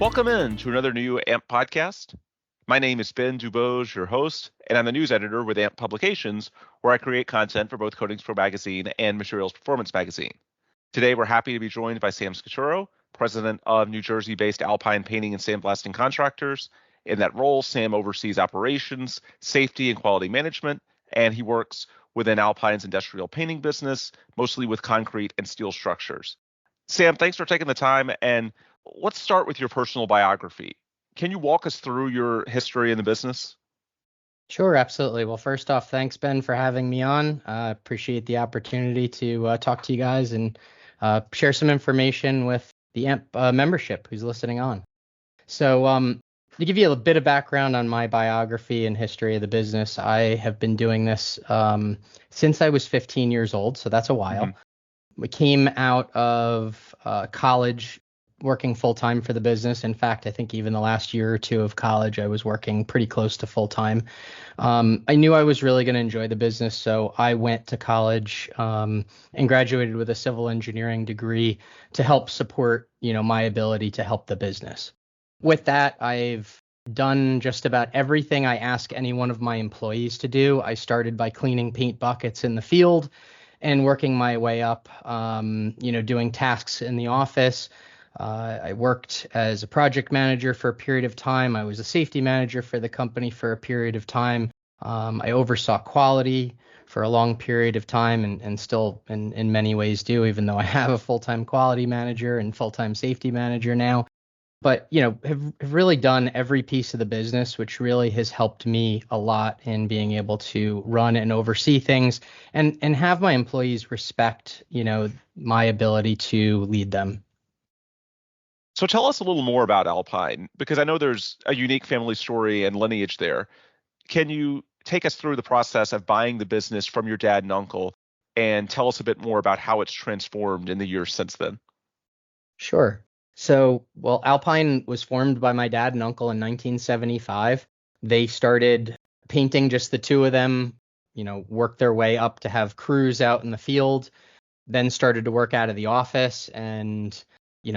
Welcome in to another new AMP podcast. My name is Ben Dubose, your host, and I'm the news editor with AMP Publications, where I create content for both Coatings Pro Magazine and Materials Performance Magazine. Today, we're happy to be joined by Sam Scaturro, president of New Jersey-based Alpine Painting and Sandblasting Contractors. In that role, Sam oversees operations, safety, and quality management, and he works within Alpine's industrial painting business, mostly with concrete and steel structures. Sam, thanks for taking the time, and let's start with your personal biography. Can you walk us through your history in the business? Sure, absolutely. Well, first off, thanks, Ben, for having me on. I appreciate the opportunity to talk to you guys and share some information with the AMP membership who's listening on. So to give you a bit of background on my biography and history of the business, I have been doing this since I was 15 years old, so that's a while. We came out of college working full-time for the business. In fact, I think even the last year or two of college, I was working pretty close to full-time. I knew I was really going to enjoy the business, so I went to college and graduated with a civil engineering degree to help support, my ability to help the business. With that, I've done just about everything I ask any one of my employees to do. I started by cleaning paint buckets in the field and working my way up, doing tasks in the office. I worked as a project manager for a period of time. I was a safety manager for the company for a period of time. I oversaw quality for a long period of time and still in many ways do, even though I have a full-time quality manager and full-time safety manager now. But, have really done every piece of the business, which really has helped me a lot in being able to run and oversee things and have my employees respect, my ability to lead them. So tell us a little more about Alpine, because I know there's a unique family story and lineage there. Can you take us through the process of buying the business from your dad and uncle and tell us a bit more about how it's transformed in the years since then? Sure. So, Alpine was formed by my dad and uncle in 1975. They started painting, just the two of them, worked their way up to have crews out in the field, then started to work out of the office and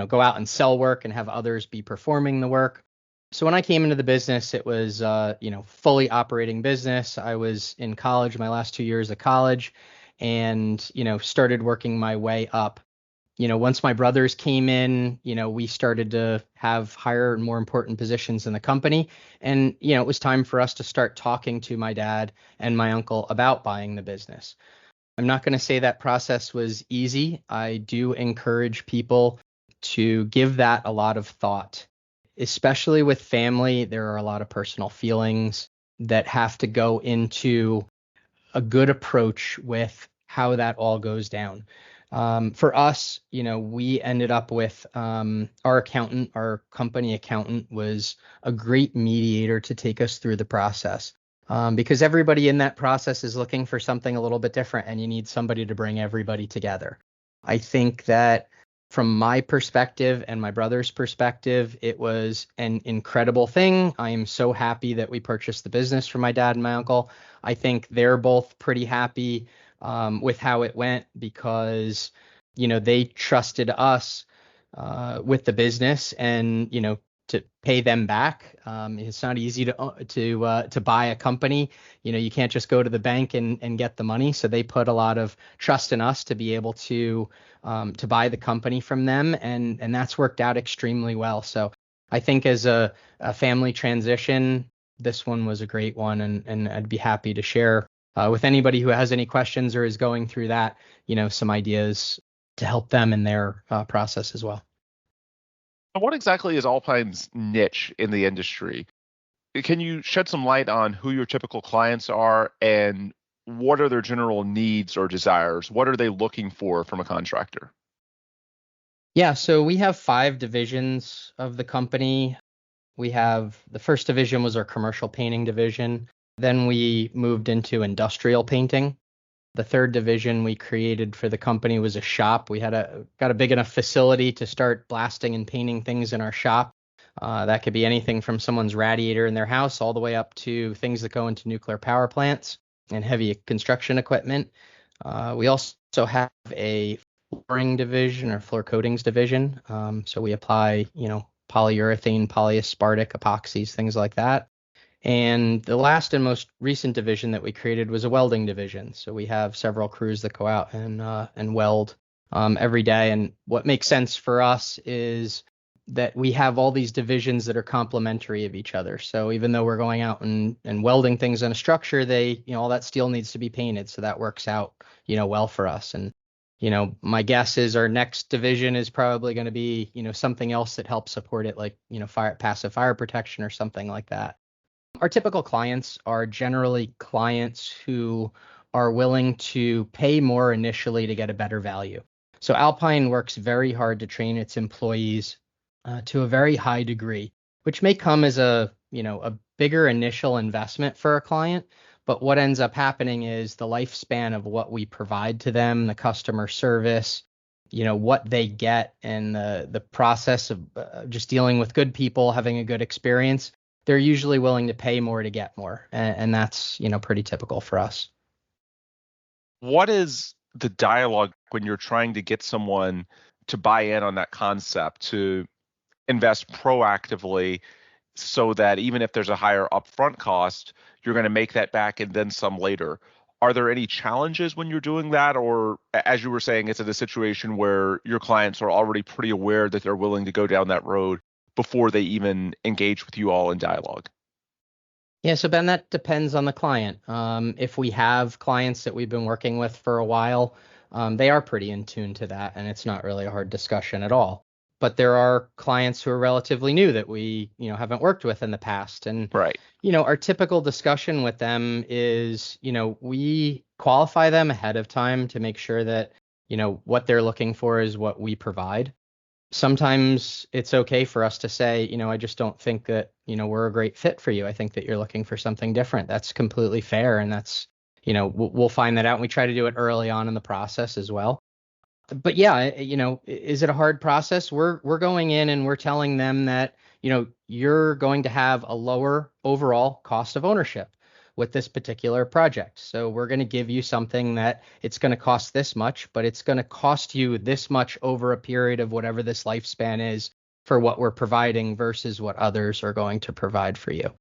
go out and sell work and have others be performing the work. So when I came into the business, it was, fully operating business. I was in college, my last 2 years of college, and, started working my way up. Once my brothers came in, we started to have higher and more important positions in the company. And, it was time for us to start talking to my dad and my uncle about buying the business. I'm not going to say that process was easy. I do encourage people to give that a lot of thought, especially with family. There are a lot of personal feelings that have to go into a good approach with how that all goes down. For us, we ended up with our accountant. Our company accountant was a great mediator to take us through the process, because everybody in that process is looking for something a little bit different, and you need somebody to bring everybody together. I think that from my perspective and my brother's perspective, it was an incredible thing. I am so happy that we purchased the business from my dad and my uncle. I think they're both pretty happy with how it went because, they trusted us with the business and, to pay them back. It's not easy to buy a company. You can't just go to the bank and get the money. So they put a lot of trust in us to be able to buy the company from them. And that's worked out extremely well. So I think as a family transition, this one was a great one. And I'd be happy to share with anybody who has any questions or is going through that, some ideas to help them in their process as well. What exactly is Alpine's niche in the industry? Can you shed some light on who your typical clients are and what are their general needs or desires? What are they looking for from a contractor? Yeah, so we have 5 divisions of the company. We have the first division was our commercial painting division. Then we moved into industrial painting. The third division we created for the company was a shop. We got a big enough facility to start blasting and painting things in our shop. That could be anything from someone's radiator in their house all the way up to things that go into nuclear power plants and heavy construction equipment. We also have a flooring division or floor coatings division. So we apply, polyurethane, polyaspartic epoxies, things like that. And the last and most recent division that we created was a welding division. So we have several crews that go out and weld every day. And what makes sense for us is that we have all these divisions that are complementary of each other. So even though we're going out and welding things in a structure, all that steel needs to be painted. So that works out, well for us. And, my guess is our next division is probably going to be, something else that helps support it, like, passive fire protection or something like that. Our typical clients are generally clients who are willing to pay more initially to get a better value. So Alpine works very hard to train its employees to a very high degree, which may come as a bigger initial investment for a client. But what ends up happening is the lifespan of what we provide to them, the customer service, what they get, and the process of just dealing with good people, having a good experience, they're usually willing to pay more to get more. And that's, pretty typical for us. What is the dialogue when you're trying to get someone to buy in on that concept, to invest proactively so that even if there's a higher upfront cost, you're going to make that back and then some later? Are there any challenges when you're doing that? Or as you were saying, it's in a situation where your clients are already pretty aware that they're willing to go down that road before they even engage with you all in dialogue? Yeah, so Ben, that depends on the client. If we have clients that we've been working with for a while, they are pretty in tune to that, and it's not really a hard discussion at all. But there are clients who are relatively new that we, haven't worked with in the past. And, Right. our typical discussion with them is, we qualify them ahead of time to make sure that, what they're looking for is what we provide. Sometimes it's okay for us to say, I just don't think that, we're a great fit for you. I think that you're looking for something different. That's completely fair. And that's, we'll find that out. And we try to do it early on in the process as well. But yeah, is it a hard process? We're going in and we're telling them that, you're going to have a lower overall cost of ownership with this particular project. So we're going to give you something that it's going to cost this much, but it's going to cost you this much over a period of whatever this lifespan is for what we're providing versus what others are going to provide for you.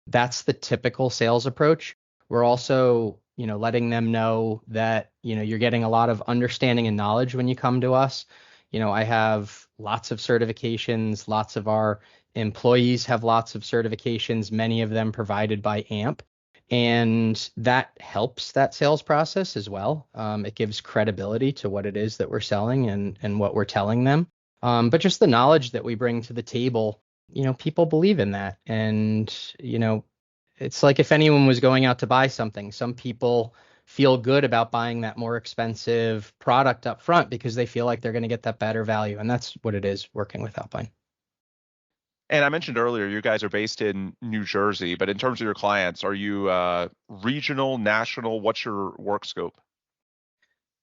That's the typical sales approach. We're also, letting them know that, you're getting a lot of understanding and knowledge when you come to us. I have lots of certifications, lots of our employees have lots of certifications, many of them provided by AMP. And that helps that sales process as well. It gives credibility to what it is that we're selling and what we're telling them. But just the knowledge that we bring to the table, people believe in that. And, it's like if anyone was going out to buy something, some people feel good about buying that more expensive product up front because they feel like they're going to get that better value. And that's what it is working with Alpine. And I mentioned earlier, you guys are based in New Jersey, but in terms of your clients, are you regional, national? What's your work scope?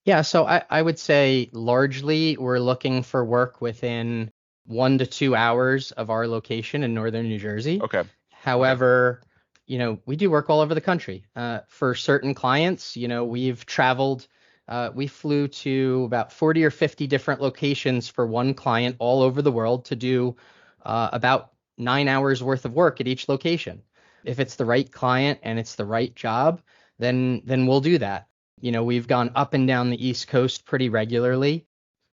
Yeah, so I would say largely we're looking for work within 1 to 2 hours of our location in northern New Jersey. Okay. However, we do work all over the country. For certain clients, we've traveled, we flew to about 40 or 50 different locations for one client all over the world to do about 9 hours worth of work at each location. If it's the right client and it's the right job, then we'll do that. We've gone up and down the East Coast pretty regularly.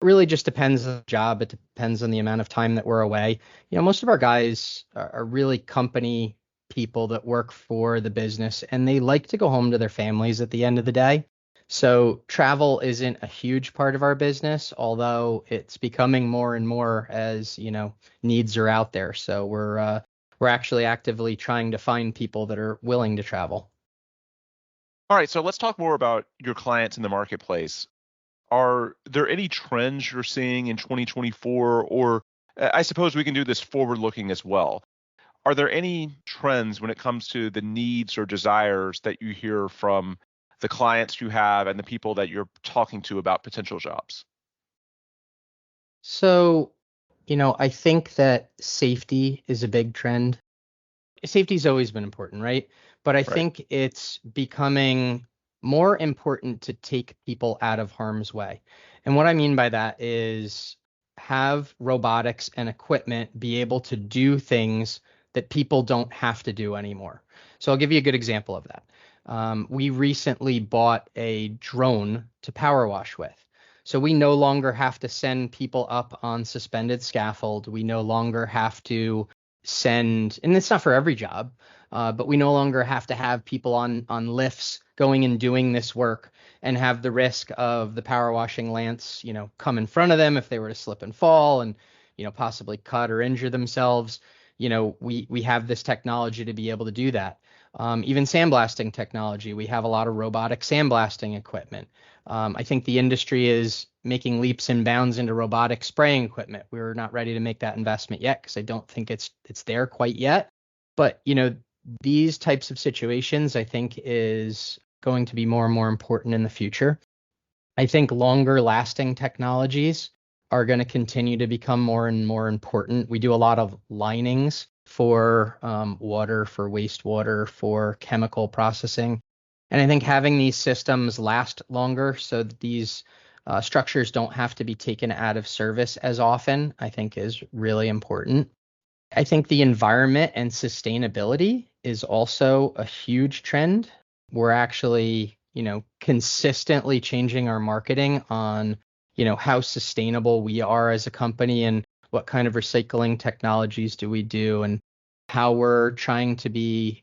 It really just depends on the job. It depends on the amount of time that we're away. Most of our guys are really company people that work for the business, and they like to go home to their families at the end of the day. So travel isn't a huge part of our business, although it's becoming more and more as, needs are out there. So we're actually actively trying to find people that are willing to travel. All right, so let's talk more about your clients in the marketplace. Are there any trends you're seeing in 2024, or I suppose we can do this forward looking as well? Are there any trends when it comes to the needs or desires that you hear from the clients you have and the people that you're talking to about potential jobs? So, I think that safety is a big trend. Safety's always been important, right? But I Right. think it's becoming more important to take people out of harm's way. And what I mean by that is have robotics and equipment be able to do things that people don't have to do anymore. So I'll give you a good example of that. We recently bought a drone to power wash with. So we no longer have to send people up on suspended scaffold. We no longer have to send, and it's not for every job, but we no longer have to have people on lifts going and doing this work and have the risk of the power washing lance, come in front of them if they were to slip and fall and, possibly cut or injure themselves. We have this technology to be able to do that. Even sandblasting technology, we have a lot of robotic sandblasting equipment. I think the industry is making leaps and bounds into robotic spraying equipment. We're not ready to make that investment yet because I don't think it's there quite yet. But these types of situations, I think, is going to be more and more important in the future. I think longer lasting technologies are going to continue to become more and more important. We do a lot of linings for water, for wastewater, for chemical processing. And I think having these systems last longer so that these structures don't have to be taken out of service as often, I think is really important. I think the environment and sustainability is also a huge trend. We're actually, consistently changing our marketing on, how sustainable we are as a company and what kind of recycling technologies do we do and how we're trying to be,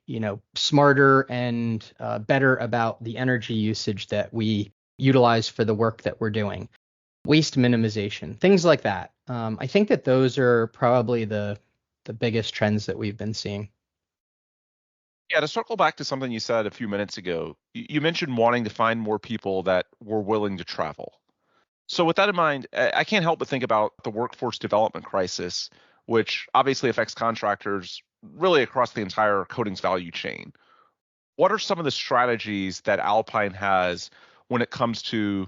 smarter and better about the energy usage that we utilize for the work that we're doing. Waste minimization, things like that. I think that those are probably the biggest trends that we've been seeing. Yeah, to circle back to something you said a few minutes ago, you mentioned wanting to find more people that were willing to travel. So with that in mind, I can't help but think about the workforce development crisis, which obviously affects contractors really across the entire coatings value chain. What are some of the strategies that Alpine has when it comes to,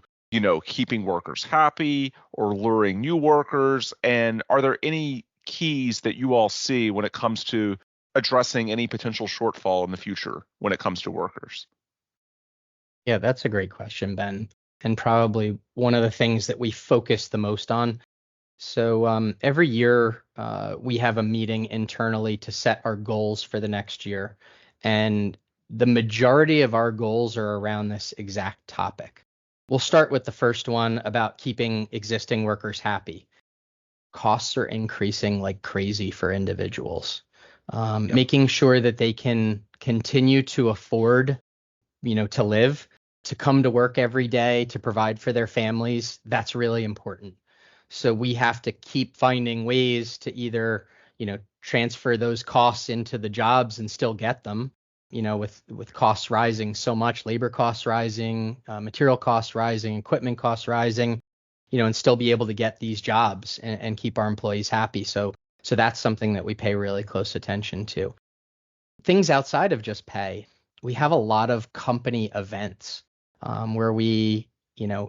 keeping workers happy or luring new workers? And are there any keys that you all see when it comes to addressing any potential shortfall in the future when it comes to workers? Yeah, that's a great question, Ben, and probably one of the things that we focus the most on. So every year we have a meeting internally to set our goals for the next year. And the majority of our goals are around this exact topic. We'll start with the first one about keeping existing workers happy. Costs are increasing like crazy for individuals. Making sure that they can continue to afford, to live, to come to work every day, to provide for their families, that's really important. So we have to keep finding ways to either, transfer those costs into the jobs and still get them, with costs rising so much, labor costs rising, material costs rising, equipment costs rising, and still be able to get these jobs and keep our employees happy. So that's something that we pay really close attention to. Things outside of just pay, we have a lot of company events where we,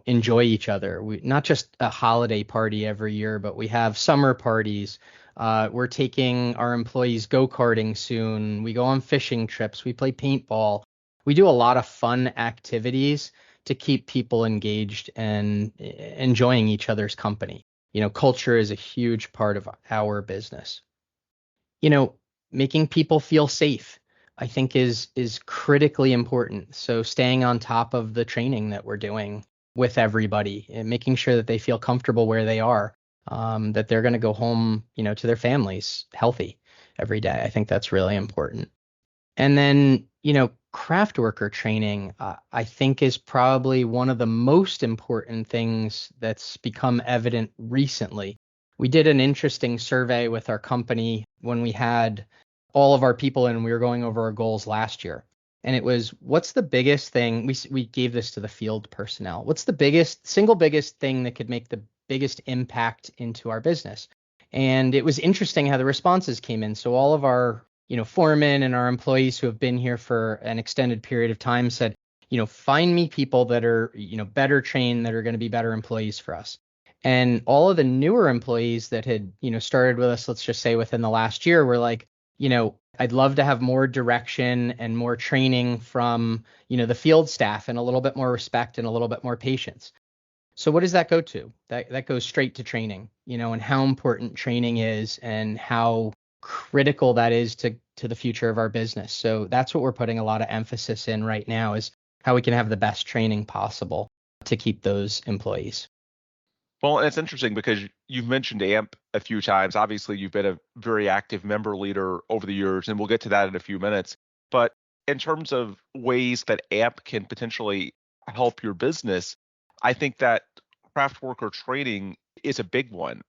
enjoy each other. We not just a holiday party every year, but we have summer parties. We're taking our employees go-karting soon. We go on fishing trips. We play paintball. We do a lot of fun activities to keep people engaged and enjoying each other's company. Culture is a huge part of our business. Making people feel safe, I think is critically important. So staying on top of the training that we're doing with everybody and making sure that they feel comfortable where they are, that they're going to go home, to their families healthy every day. I think that's really important. And then, craft worker training, I think is probably one of the most important things that's become evident recently. We did an interesting survey with our company when we had all of our people and we were going over our goals last year. And it was, what's the biggest thing? We gave this to the field personnel. What's the single biggest thing that could make the biggest impact into our business? And it was interesting how the responses came in. So all of our, foremen and our employees who have been here for an extended period of time said, find me people that are, better trained, that are going to be better employees for us. And all of the newer employees that had, started with us, let's just say within the last year, were like, I'd love to have more direction and more training from, the field staff and a little bit more respect and a little bit more patience. So what does that go to? That goes straight to training, and how important training is and how critical that is to the future of our business. So that's what we're putting a lot of emphasis in right now is how we can have the best training possible to keep those employees. Well, and it's interesting because you've mentioned AMP a few times. Obviously, you've been a very active member leader over the years, and we'll get to that in a few minutes. But in terms of ways that AMP can potentially help your business, I think that craft worker training is a big one.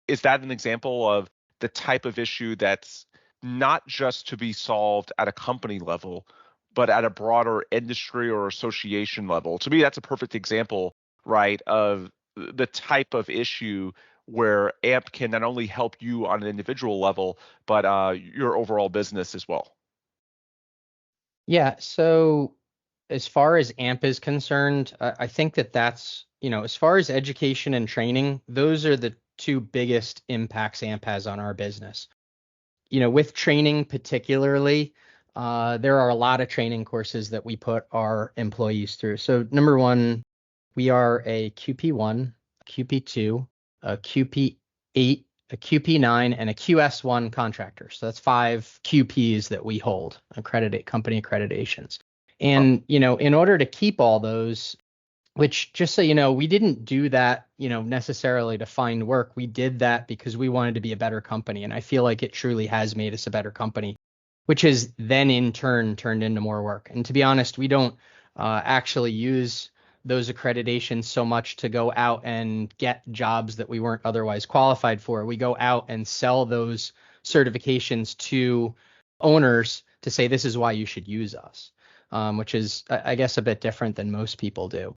Is that an example of the type of issue that's not just to be solved at a company level, but at a broader industry or association level? To me, that's a perfect example, right, of the type of issue where AMP can not only help you on an individual level, but your overall business as well. Yeah, so as far as AMP is concerned, I think that's, as far as education and training, those are the two biggest impacts AMP has on our business. With training particularly, there are a lot of training courses that we put our employees through. So number one, we are a QP1, a QP2, a QP8, a QP9, and a QS1 contractor. So that's 5 QPs that we hold, company accreditations. Huh. And, in order to keep all those, which just so you know, we didn't do that, necessarily to find work. We did that because we wanted to be a better company. And I feel like it truly has made us a better company, which has then in turn turned into more work. And to be honest, we don't actually use those accreditations so much to go out and get jobs that we weren't otherwise qualified for. We go out and sell those certifications to owners to say, this is why you should use us, which is, I guess, a bit different than most people do.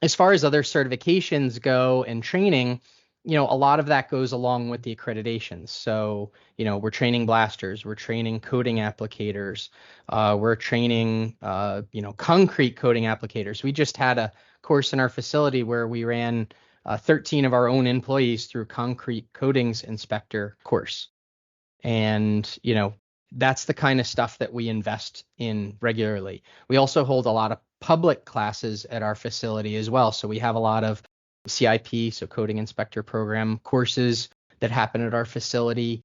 As far as other certifications go and training, a lot of that goes along with the accreditations. So, we're training blasters, we're training coating applicators, we're training, concrete coating applicators. We just had a course in our facility where we ran 13 of our own employees through concrete coatings inspector course. And, that's the kind of stuff that we invest in regularly. We also hold a lot of public classes at our facility as well. So we have a lot of CIP, so Coating Inspector Program courses that happen at our facility.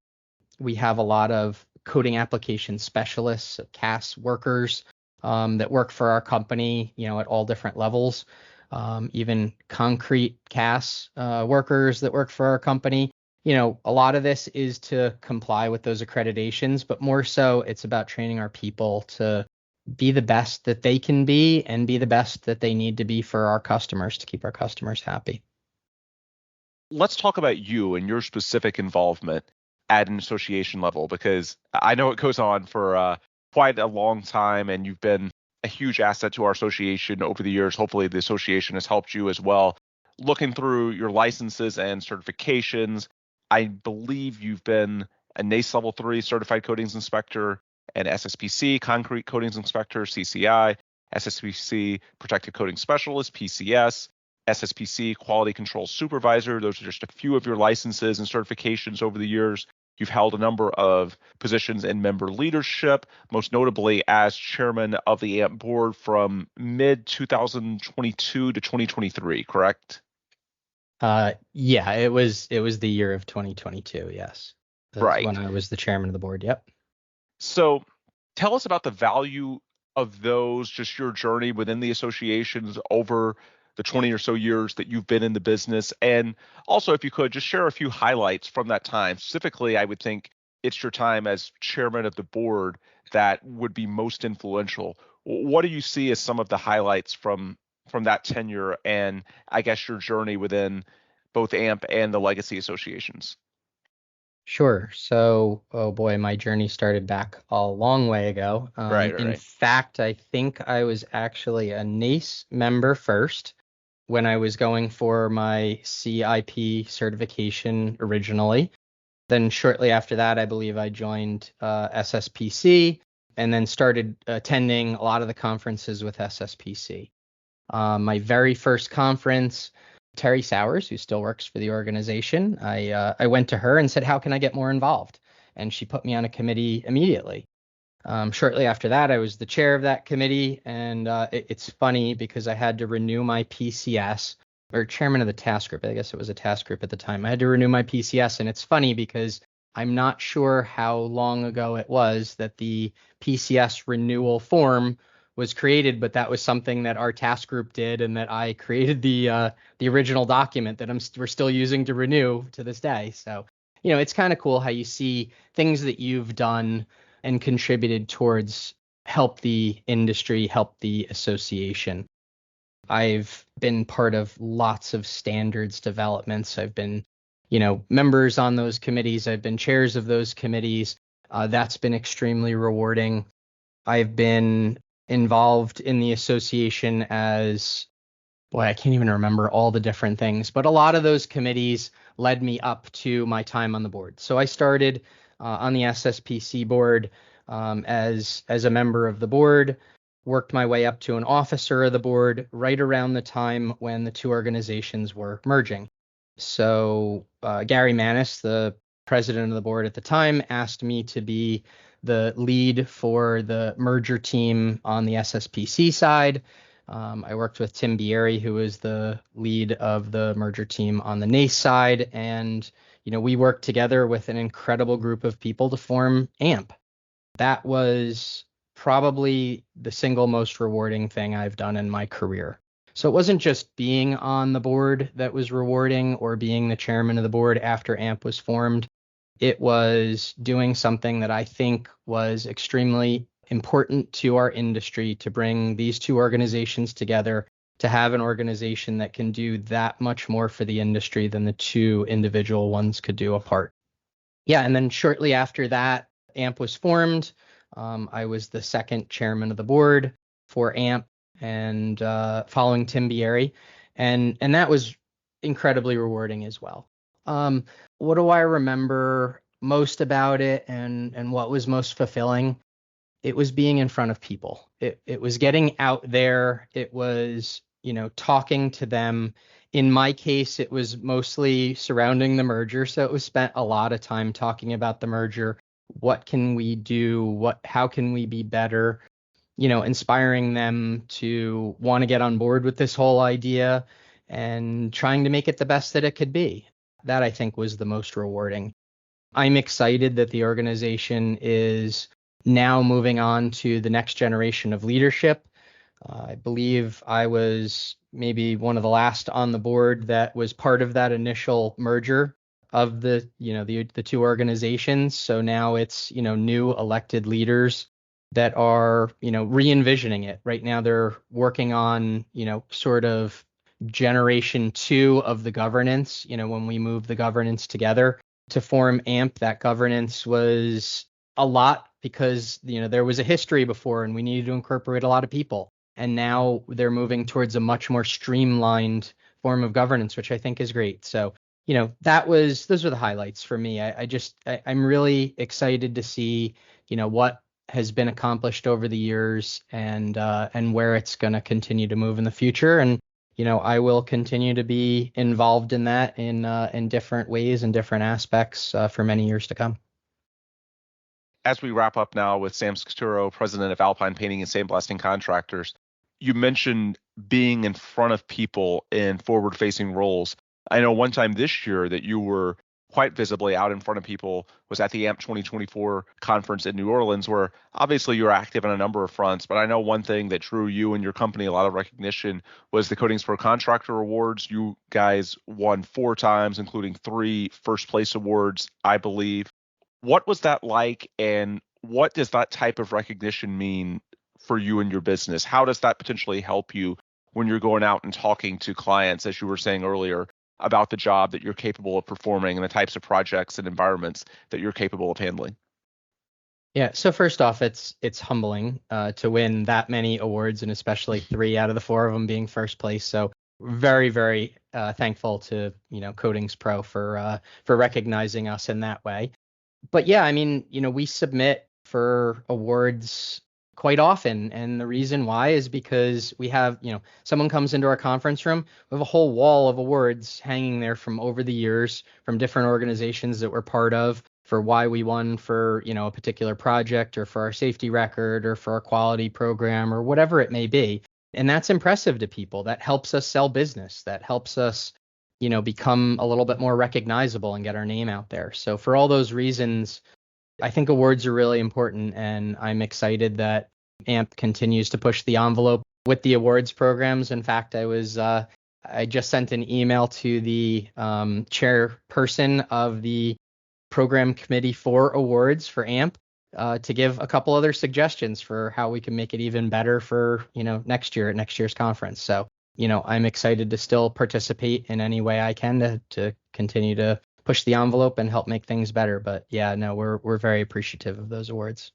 We have a lot of coating application specialists, so CAS workers that work for our company, at all different levels. Even concrete CAS workers that work for our company. A lot of this is to comply with those accreditations, but more so it's about training our people to be the best that they can be and be the best that they need to be for our customers to keep our customers happy. Let's talk about you and your specific involvement at an association level, because I know it goes on for quite a long time, and you've been a huge asset to our association over the years. Hopefully the association has helped you as well. Looking through your licenses and certifications, I believe you've been a NACE Level 3 Certified Coatings Inspector, an SSPC Concrete Coatings Inspector, CCI, SSPC Protective Coating Specialist, PCS, SSPC Quality Control Supervisor. Those are just a few of your licenses and certifications over the years. You've held a number of positions in member leadership, most notably as chairman of the AMP board from mid 2022 to 2023, correct? Yeah, it was the year of 2022. Yes. That's Right. when I was the chairman of the board. Yep. So tell us about the value of those, just your journey within the associations over the 20 or so years that you've been in the business. And also, if you could, just share a few highlights from that time. Specifically, I would think it's your time as chairman of the board that would be most influential. What do you see as some of the highlights from that tenure and I guess your journey within both AMP and the legacy associations? Sure. So, oh boy, my journey started back a long way ago. Right, In right. fact, I think I was actually a NACE member first when I was going for my CIP certification originally. Then shortly after that, I believe I joined SSPC and then started attending a lot of the conferences with SSPC. My very first conference, Terry Sowers, who still works for the organization, I went to her and said, how can I get more involved? And she put me on a committee immediately. Shortly after that, I was the chair of that committee. And it's funny because I had to renew my PCS or chairman of the task group. I guess it was a task group at the time. I had to renew my PCS, and it's funny because I'm not sure how long ago it was that the PCS renewal form was created, but that was something that our task group did, and that I created the original document that we're still using to renew to this day. So, it's kind of cool how you see things that you've done and contributed towards help the industry, help the association. I've been part of lots of standards developments. I've been, members on those committees. I've been chairs of those committees. That's been extremely rewarding. I've been involved in the association as, boy, I can't even remember all the different things, but a lot of those committees led me up to my time on the board. So I started on the SSPC board as a member of the board, worked my way up to an officer of the board right around the time when the two organizations were merging. So Gary Manis, the president of the board at the time, asked me to be the lead for the merger team on the SSPC side. I worked with Tim Bieri, who was the lead of the merger team on the NACE side. And, we worked together with an incredible group of people to form AMP. That was probably the single most rewarding thing I've done in my career. So it wasn't just being on the board that was rewarding or being the chairman of the board after AMP was formed. It was doing something that I think was extremely important to our industry, to bring these two organizations together, to have an organization that can do that much more for the industry than the two individual ones could do apart. Yeah, and then shortly after that, AMP was formed. I was the second chairman of the board for AMP, and following Tim Bieri, and that was incredibly rewarding as well. What do I remember most about it, and what was most fulfilling? It was being in front of people. It was getting out there. It was, talking to them. In my case, it was mostly surrounding the merger. So it was spent a lot of time talking about the merger. What can we do? How can we be better? Inspiring them to want to get on board with this whole idea and trying to make it the best that it could be. That, I think, was the most rewarding. I'm excited that the organization is now moving on to the next generation of leadership. I believe I was maybe one of the last on the board that was part of that initial merger of the two organizations. So now it's, new elected leaders that are, re-envisioning it. Right now they're working on, sort of generation 2 of the governance. When we move the governance together to form AMP, that governance was a lot because, there was a history before and we needed to incorporate a lot of people. And now they're moving towards a much more streamlined form of governance, which I think is great. So, those are the highlights for me. I'm really excited to see, what has been accomplished over the years and where it's going to continue to move in the future. And, I will continue to be involved in that in different ways and different aspects for many years to come. As we wrap up now with Sam Scaturro, president of Alpine Painting and Sandblasting Contractors, you mentioned being in front of people in forward-facing roles. I know one time this year that you were quite visibly out in front of people was at the AMP 2024 conference in New Orleans, where obviously you're active on a number of fronts. But I know one thing that drew you and your company a lot of recognition was the Coatings Pro Contractor Awards. You guys won 4 times, including 3 first place awards, I believe. What was that like, and what does that type of recognition mean for you and your business? How does that potentially help you when you're going out and talking to clients, as you were saying earlier, about the job that you're capable of performing and the types of projects and environments that you're capable of handling? Yeah, so first off, it's humbling to win that many awards, and especially 3 out of the 4 of them being first place. So very, very thankful to Coatings Pro for recognizing us in that way. But yeah, I mean, we submit for awards quite often. And the reason why is because we have, someone comes into our conference room, we have a whole wall of awards hanging there from over the years from different organizations that we're part of for why we won for, a particular project or for our safety record or for our quality program or whatever it may be. And that's impressive to people. That helps us sell business. That helps us, become a little bit more recognizable and get our name out there. So for all those reasons, I think awards are really important, and I'm excited that AMP continues to push the envelope with the awards programs. In fact, I just sent an email to the chairperson of the program committee for awards for AMP to give a couple other suggestions for how we can make it even better for next year at next year's conference. So I'm excited to still participate in any way I can to continue to push the envelope and help make things better. But yeah, no, we're very appreciative of those awards.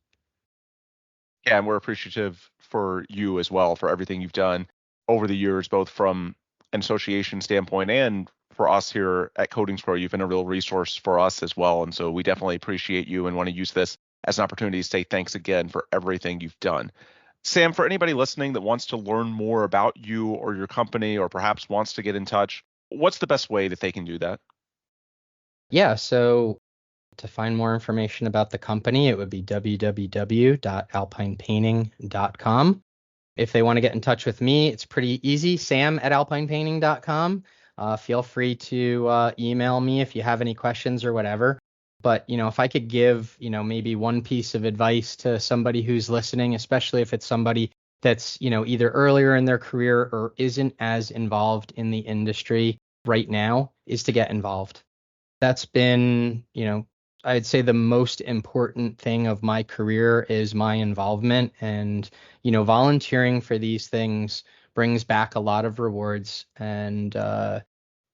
Yeah, and we're appreciative for you as well for everything you've done over the years, both from an association standpoint and for us here at Codings Pro. You've been a real resource for us as well. And so we definitely appreciate you and want to use this as an opportunity to say thanks again for everything you've done. Sam, for anybody listening that wants to learn more about you or your company, or perhaps wants to get in touch, what's the best way that they can do that? Yeah, so to find more information about the company, it would be www.alpinepainting.com. If they want to get in touch with me, it's pretty easy, sam@alpinepainting.com. Feel free to email me if you have any questions or whatever. But, if I could give, maybe one piece of advice to somebody who's listening, especially if it's somebody that's, either earlier in their career or isn't as involved in the industry right now, is to get involved. That's been, I'd say the most important thing of my career is my involvement. And, volunteering for these things brings back a lot of rewards and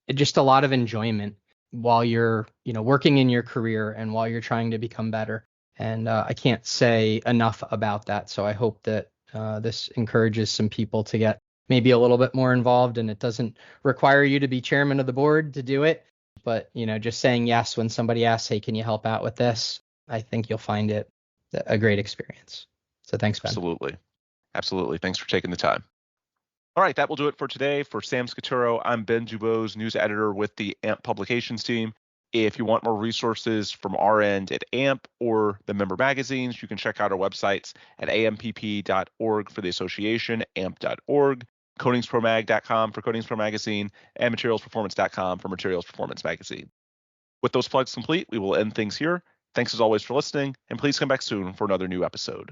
just a lot of enjoyment while you're, working in your career and while you're trying to become better. And I can't say enough about that. So I hope that this encourages some people to get maybe a little bit more involved, and it doesn't require you to be chairman of the board to do it. But, just saying yes when somebody asks, hey, can you help out with this? I think you'll find it a great experience. So thanks, Ben. Absolutely. Absolutely. Thanks for taking the time. All right, that will do it for today. For Sam Scaturro, I'm Ben Dubose, news editor with the AMP Publications team. If you want more resources from our end at AMP or the member magazines, you can check out our websites at ampp.org for the association, amp.org, codingspromag.com for Codings Pro Magazine, and materialsperformance.com for Materials Performance Magazine. With those plugs complete, we will end things here. Thanks as always for listening, and please come back soon for another new episode.